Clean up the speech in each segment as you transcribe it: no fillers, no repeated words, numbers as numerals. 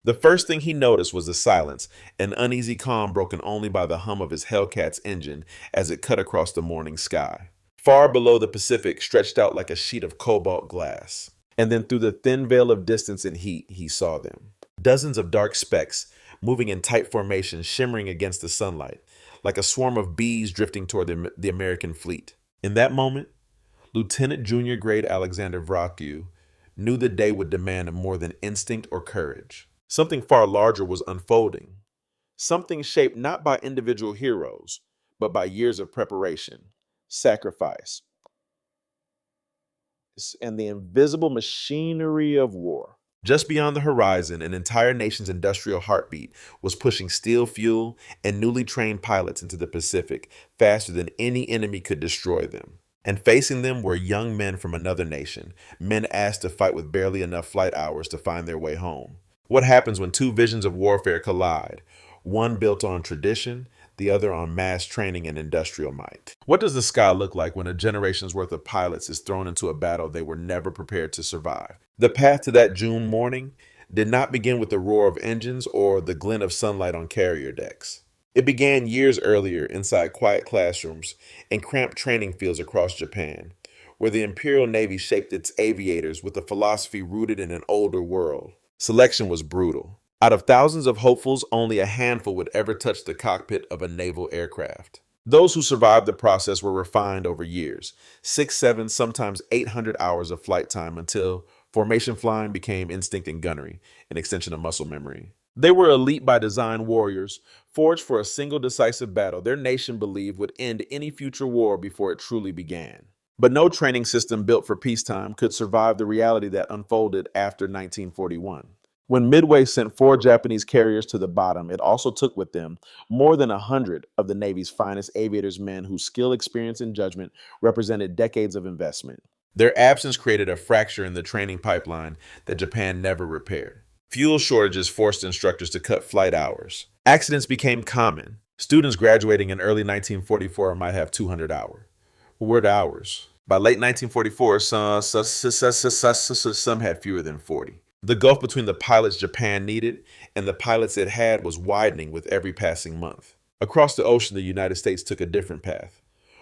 The first thing he noticed was the silence, an uneasy calm broken only by the hum of his Hellcat's engine as it cut across the morning sky. Far below, the Pacific stretched out like a sheet of cobalt glass. And then through the thin veil of distance and heat, he saw them. Dozens of dark specks, moving in tight formation, shimmering against the sunlight, like a swarm of bees drifting toward the American fleet. In that moment, Lieutenant Junior Grade Alexander Vracu knew the day would demand more than instinct or courage. Something far larger was unfolding, something shaped not by individual heroes, but by years of preparation, sacrifice, and the invisible machinery of war. Just beyond the horizon, an entire nation's industrial heartbeat was pushing steel fuel and newly trained pilots into the Pacific faster than any enemy could destroy them. And facing them were young men from another nation, men asked to fight with barely enough flight hours to find their way home. What happens when two visions of warfare collide, one built on tradition, the other on mass training and industrial might? What does the sky look like when a generation's worth of pilots is thrown into a battle they were never prepared to survive? The path to that June morning did not begin with the roar of engines or the glint of sunlight on carrier decks. It began years earlier inside quiet classrooms and cramped training fields across Japan, where the Imperial Navy shaped its aviators with a philosophy rooted in an older world. Selection was brutal. Out of thousands of hopefuls, only a handful would ever touch the cockpit of a naval aircraft. Those who survived the process were refined over years, 6, 7, sometimes 800 hours of flight time until formation flying became instinct and gunnery, an extension of muscle memory. They were elite by design warriors, forged for a single decisive battle their nation believed would end any future war before it truly began. But no training system built for peacetime could survive the reality that unfolded after 1941. When Midway sent 4 Japanese carriers to the bottom, it also took with them more than 100 of the Navy's finest aviators men whose skill, experience, and judgment represented decades of investment. Their absence created a fracture in the training pipeline that Japan never repaired. Fuel shortages forced instructors to cut flight hours. Accidents became common. Students graduating in early 1944 might have 200 hours. What were the hours? By late 1944, some had fewer than 40. The gulf between the pilots Japan needed and the pilots it had was widening with every passing month. Across the ocean, the United States took a different path,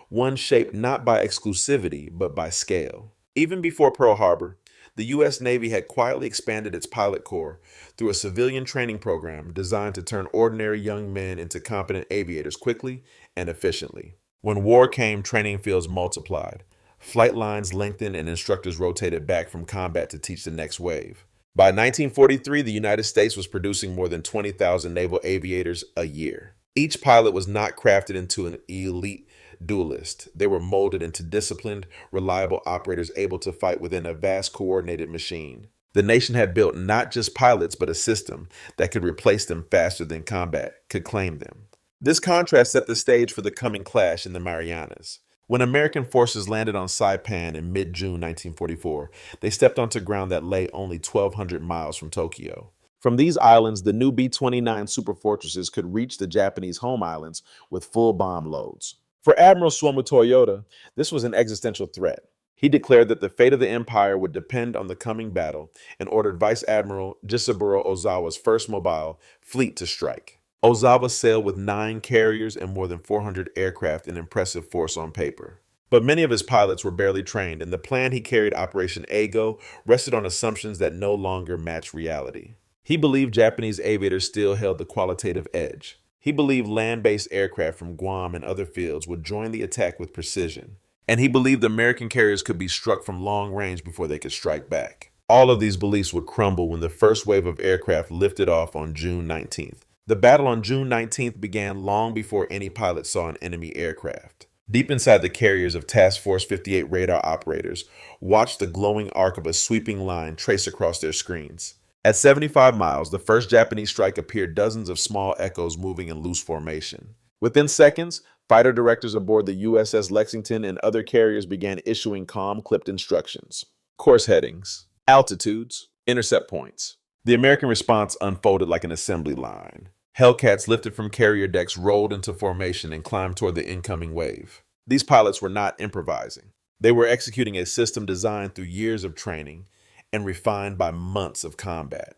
one shaped not by exclusivity, but by scale. Even before Pearl Harbor, the U.S. Navy had quietly expanded its pilot corps through a civilian training program designed to turn ordinary young men into competent aviators quickly and efficiently. When war came, training fields multiplied. Flight lines lengthened and instructors rotated back from combat to teach the next wave. By 1943, the United States was producing more than 20,000 naval aviators a year. Each pilot was not crafted into an elite duelist. They were molded into disciplined, reliable operators able to fight within a vast coordinated machine. The nation had built not just pilots, but a system that could replace them faster than combat could claim them. This contrast set the stage for the coming clash in the Marianas. When American forces landed on Saipan in mid-June 1944, they stepped onto ground that lay only 1,200 miles from Tokyo. From these islands, the new B-29 superfortresses could reach the Japanese home islands with full bomb loads. For Admiral Suomu Toyota, this was an existential threat. He declared that the fate of the empire would depend on the coming battle and ordered Vice Admiral Jisaburo Ozawa's first mobile fleet to strike. Ozawa sailed with 9 carriers and more than 400 aircraft, an impressive force on paper. But many of his pilots were barely trained, and the plan he carried, Operation Eigo, rested on assumptions that no longer matched reality. He believed Japanese aviators still held the qualitative edge. He believed land-based aircraft from Guam and other fields would join the attack with precision. And he believed American carriers could be struck from long range before they could strike back. All of these beliefs would crumble when the first wave of aircraft lifted off on June 19th. The battle on June 19th began long before any pilot saw an enemy aircraft. Deep inside the carriers of Task Force 58 radar operators watched the glowing arc of a sweeping line trace across their screens. At 75 miles, the first Japanese strike appeared dozens of small echoes moving in loose formation. Within seconds, fighter directors aboard the USS Lexington and other carriers began issuing calm, clipped instructions. Course headings, altitudes, intercept points. The American response unfolded like an assembly line. Hellcats lifted from carrier decks rolled into formation and climbed toward the incoming wave. These pilots were not improvising. They were executing a system designed through years of training and refined by months of combat.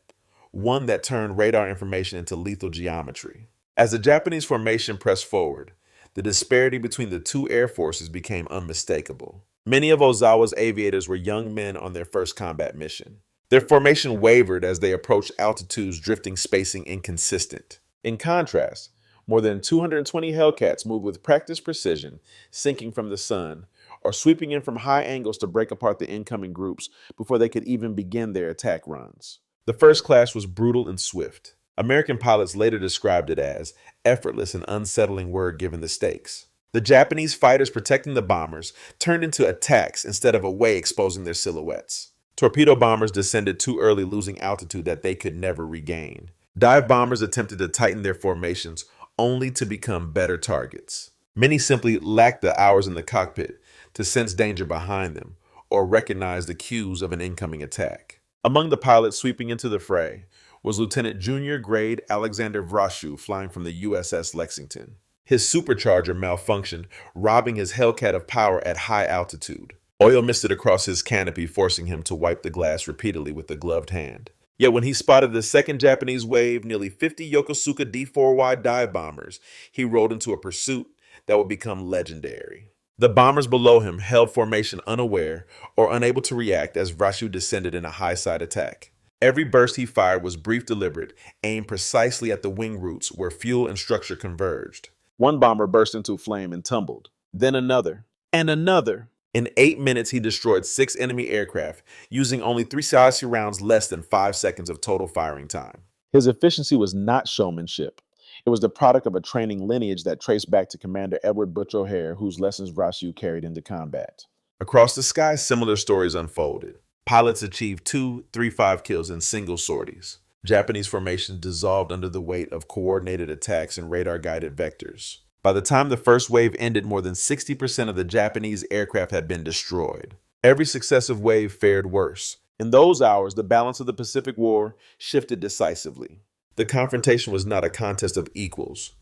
one that turned radar information into lethal geometry. As the Japanese formation pressed forward, the disparity between the two air forces became unmistakable. Many of Ozawa's aviators were young men on their first combat mission. Their formation wavered as they approached altitudes, drifting spacing inconsistent. In contrast, more than 220 Hellcats moved with practiced precision, sinking from the sun, or sweeping in from high angles to break apart the incoming groups before they could even begin their attack runs. The first clash was brutal and swift. American pilots later described it as effortless and unsettling word given the stakes. The Japanese fighters protecting the bombers turned into attacks instead of away, exposing their silhouettes. Torpedo bombers descended too early, losing altitude that they could never regain. Dive bombers attempted to tighten their formations only to become better targets. Many simply lacked the hours in the cockpit to sense danger behind them or recognize the cues of an incoming attack. Among the pilots sweeping into the fray was Lieutenant Junior Grade Alexander Vrashu, flying from the USS Lexington. His supercharger malfunctioned, robbing his Hellcat of power at high altitude. Oil misted across his canopy, forcing him to wipe the glass repeatedly with a gloved hand. Yet when he spotted the second Japanese wave, nearly 50 Yokosuka D4Y dive bombers, he rode into a pursuit that would become legendary. The bombers below him held formation unaware or unable to react as Vrashu descended in a high-side attack. Every burst he fired was brief, deliberate, aimed precisely at the wing roots where fuel and structure converged. One bomber burst into flame and tumbled, then another, and another. In 8 minutes, he destroyed 6 enemy aircraft, using only 3 Sashi rounds, less than 5 seconds of total firing time. His efficiency was not showmanship. It was the product of a training lineage that traced back to Commander Edward Butch O'Hare, whose lessons Vrashu carried into combat. Across the sky, similar stories unfolded. Pilots achieved 2-3-5 kills in single sorties. Japanese formations dissolved under the weight of coordinated attacks and radar-guided vectors. By the time the first wave ended, more than 60% of the Japanese aircraft had been destroyed. Every successive wave fared worse. In those hours, the balance of the Pacific War shifted decisively. The confrontation was not a contest of equals.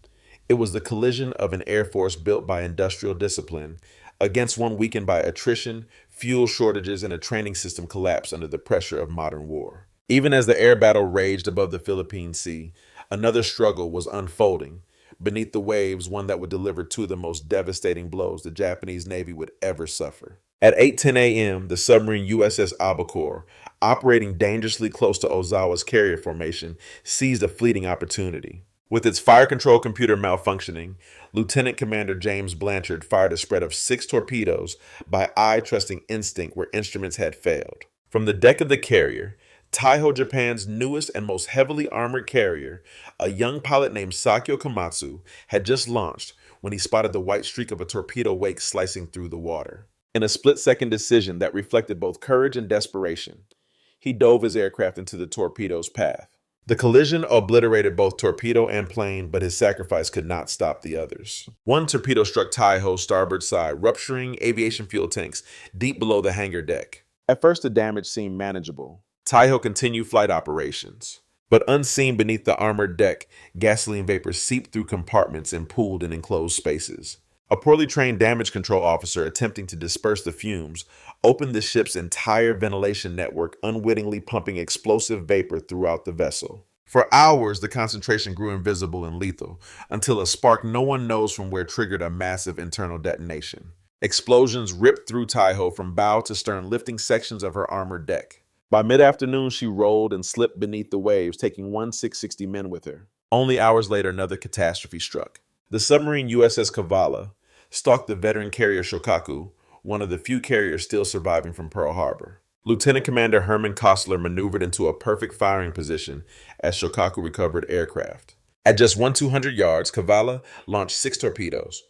It was the collision of an air force built by industrial discipline against one weakened by attrition, fuel shortages, and a training system collapsed under the pressure of modern war. Even as the air battle raged above the Philippine Sea, another struggle was unfolding. Beneath the waves, one that would deliver 2 of the most devastating blows the Japanese Navy would ever suffer. At 8:10 a.m., the submarine USS Albacore, operating dangerously close to Ozawa's carrier formation, seized a fleeting opportunity. With its fire control computer malfunctioning, Lieutenant Commander James Blanchard fired a spread of 6 torpedoes by eye-trusting instinct where instruments had failed. From the deck of the carrier, Taiho Japan's newest and most heavily armored carrier, a young pilot named Sakyo Komatsu, had just launched when he spotted the white streak of a torpedo wake slicing through the water. In a split-second decision that reflected both courage and desperation, he dove his aircraft into the torpedo's path. The collision obliterated both torpedo and plane, but his sacrifice could not stop the others. One torpedo struck Taiho's starboard side, rupturing aviation fuel tanks deep below the hangar deck. At first, the damage seemed manageable. Taiho continued flight operations. But unseen beneath the armored deck, gasoline vapor seeped through compartments and pooled in enclosed spaces. A poorly trained damage control officer attempting to disperse the fumes opened the ship's entire ventilation network, unwittingly pumping explosive vapor throughout the vessel. For hours, the concentration grew invisible and lethal, until a spark no one knows from where triggered a massive internal detonation. Explosions ripped through Taiho from bow to stern, lifting sections of her armored deck. By mid-afternoon, she rolled and slipped beneath the waves, taking 660 men with her. Only hours later, another catastrophe struck. The submarine USS Kavala stalked the veteran carrier Shokaku, one of the few carriers still surviving from Pearl Harbor. Lieutenant Commander Herman Kostler maneuvered into a perfect firing position as Shokaku recovered aircraft. At just 200 yards, Kavala launched 6 torpedoes.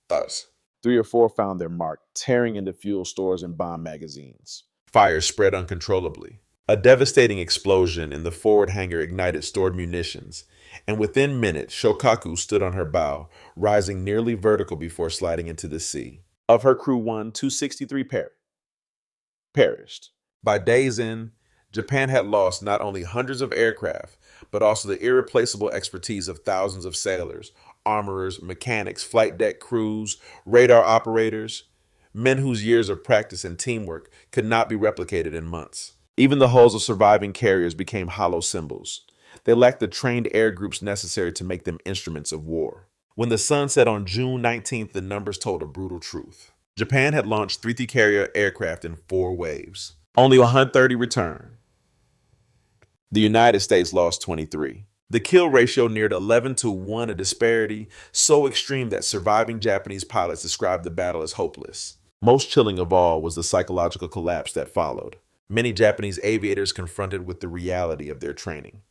3 or 4 found their mark, tearing into fuel stores and bomb magazines. Fire spread uncontrollably. A devastating explosion in the forward hangar ignited stored munitions, and within minutes, Shokaku stood on her bow, rising nearly vertical before sliding into the sea. Of her crew, 263 perished. By day's end, Japan had lost not only hundreds of aircraft, but also the irreplaceable expertise of thousands of sailors, armorers, mechanics, flight deck crews, radar operators, men whose years of practice and teamwork could not be replicated in months. Even the hulls of surviving carriers became hollow symbols. They lacked the trained air groups necessary to make them instruments of war. When the sun set on June 19th, the numbers told a brutal truth. Japan had launched 3 carrier aircraft in 4 waves. Only 130 returned. The United States lost 23. The kill ratio neared 11-1, a disparity so extreme that surviving Japanese pilots described the battle as hopeless. Most chilling of all was the psychological collapse that followed. Many Japanese aviators, confronted with the reality of their training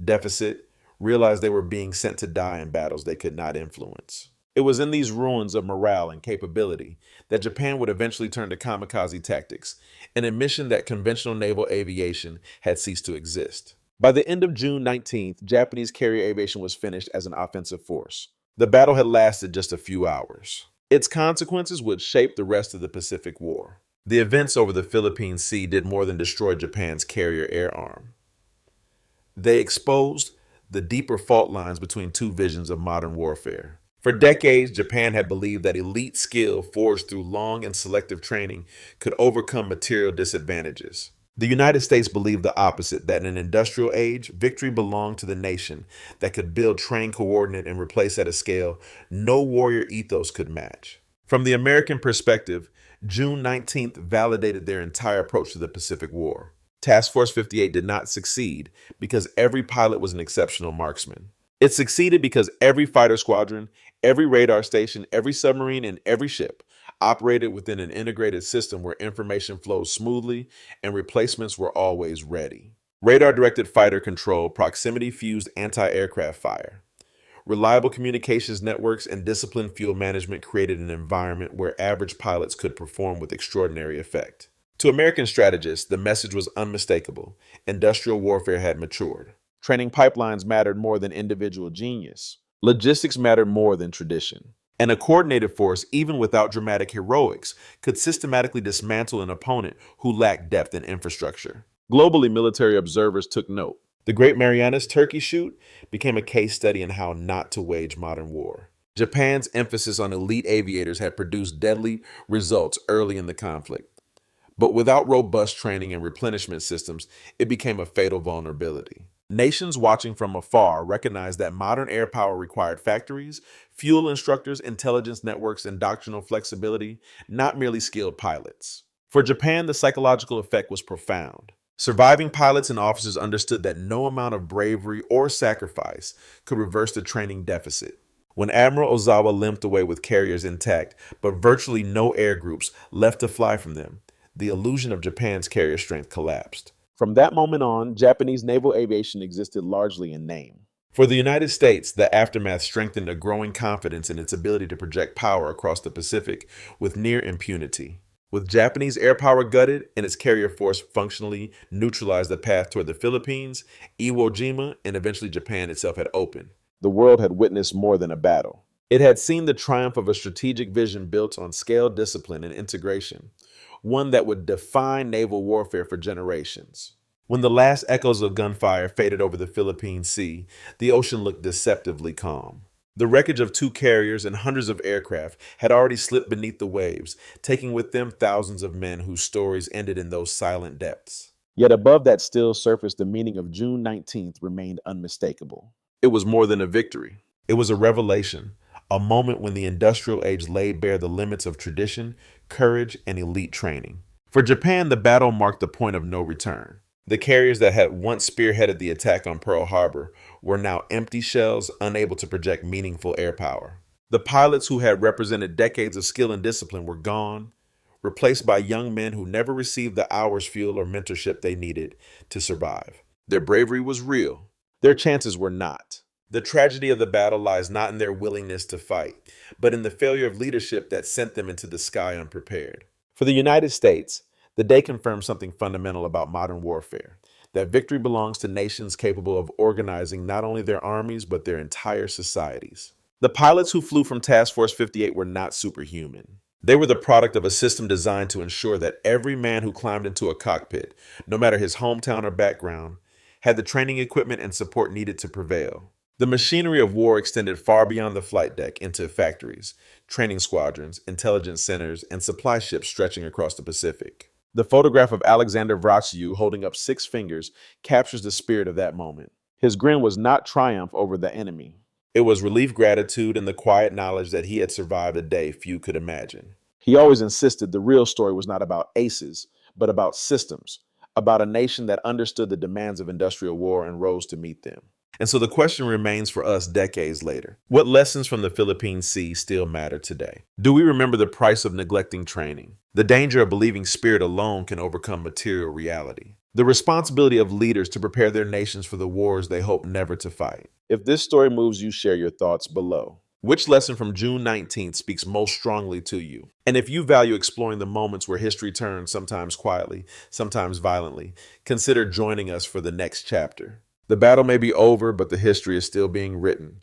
deficit, realized they were being sent to die in battles they could not influence. It was in these ruins of morale and capability that Japan would eventually turn to kamikaze tactics, an admission that conventional naval aviation had ceased to exist. By the end of June 19th, Japanese carrier aviation was finished as an offensive force. The battle had lasted just a few hours. Its consequences would shape the rest of the Pacific War. The events over the Philippine Sea did more than destroy Japan's carrier air arm. They exposed the deeper fault lines between two visions of modern warfare. For decades, Japan had believed that elite skill forged through long and selective training could overcome material disadvantages. The United States believed the opposite, that in an industrial age, victory belonged to the nation that could build, train, coordinate, and replace at a scale no warrior ethos could match. From the American perspective, June 19th validated their entire approach to the Pacific War. Task Force 58 did not succeed because every pilot was an exceptional marksman. It succeeded because every fighter squadron, every radar station, every submarine, and every ship operated within an integrated system where information flowed smoothly and replacements were always ready. Radar-directed fighter control, proximity-fused anti-aircraft fire, reliable communications networks, and disciplined fuel management created an environment where average pilots could perform with extraordinary effect. To American strategists, the message was unmistakable. Industrial warfare had matured. Training pipelines mattered more than individual genius. Logistics mattered more than tradition. And a coordinated force, even without dramatic heroics, could systematically dismantle an opponent who lacked depth and infrastructure. Globally, military observers took note. The Great Marianas Turkey Shoot became a case study in how not to wage modern war. Japan's emphasis on elite aviators had produced deadly results early in the conflict. But without robust training and replenishment systems, it became a fatal vulnerability. Nations watching from afar recognized that modern air power required factories, fuel instructors, intelligence networks, and doctrinal flexibility, not merely skilled pilots. For Japan, the psychological effect was profound. Surviving pilots and officers understood that no amount of bravery or sacrifice could reverse the training deficit. When Admiral Ozawa limped away with carriers intact, but virtually no air groups left to fly from them, the illusion of Japan's carrier strength collapsed. From that moment on, Japanese naval aviation existed largely in name. For the United States, the aftermath strengthened a growing confidence in its ability to project power across the Pacific with near impunity. With Japanese air power gutted and its carrier force functionally neutralized the path toward the Philippines, Iwo Jima, and eventually Japan itself had opened. The world had witnessed more than a battle. It had seen the triumph of a strategic vision built on scale, discipline, and integration, one that would define naval warfare for generations. When the last echoes of gunfire faded over the Philippine Sea, the ocean looked deceptively calm. The wreckage of 2 carriers and hundreds of aircraft had already slipped beneath the waves, taking with them thousands of men whose stories ended in those silent depths. Yet above that still surface, the meaning of June 19th remained unmistakable. It was more than a victory. It was a revelation, a moment when the industrial age laid bare the limits of tradition, courage, and elite training. For Japan, the battle marked the point of no return. The carriers that had once spearheaded the attack on Pearl Harbor were now empty shells, unable to project meaningful air power. The pilots who had represented decades of skill and discipline were gone, replaced by young men who never received the hours, fuel, or mentorship they needed to survive. Their bravery was real. Their chances were not. The tragedy of the battle lies not in their willingness to fight, but in the failure of leadership that sent them into the sky unprepared. For the United States, the day confirmed something fundamental about modern warfare, that victory belongs to nations capable of organizing not only their armies, but their entire societies. The pilots who flew from Task Force 58 were not superhuman. They were the product of a system designed to ensure that every man who climbed into a cockpit, no matter his hometown or background, had the training equipment and support needed to prevail. The machinery of war extended far beyond the flight deck into factories, training squadrons, intelligence centers, and supply ships stretching across the Pacific. The photograph of Alexander Vraciu holding up 6 fingers captures the spirit of that moment. His grin was not triumph over the enemy. It was relief, gratitude, and the quiet knowledge that he had survived a day few could imagine. He always insisted the real story was not about aces, but about systems, about a nation that understood the demands of industrial war and rose to meet them. And so the question remains for us decades later. What lessons from the Philippine Sea still matter today? Do we remember the price of neglecting training? The danger of believing spirit alone can overcome material reality. The responsibility of leaders to prepare their nations for the wars they hope never to fight. If this story moves you, share your thoughts below. Which lesson from June 19th speaks most strongly to you? And if you value exploring the moments where history turns, sometimes quietly, sometimes violently, consider joining us for the next chapter. The battle may be over, but the history is still being written.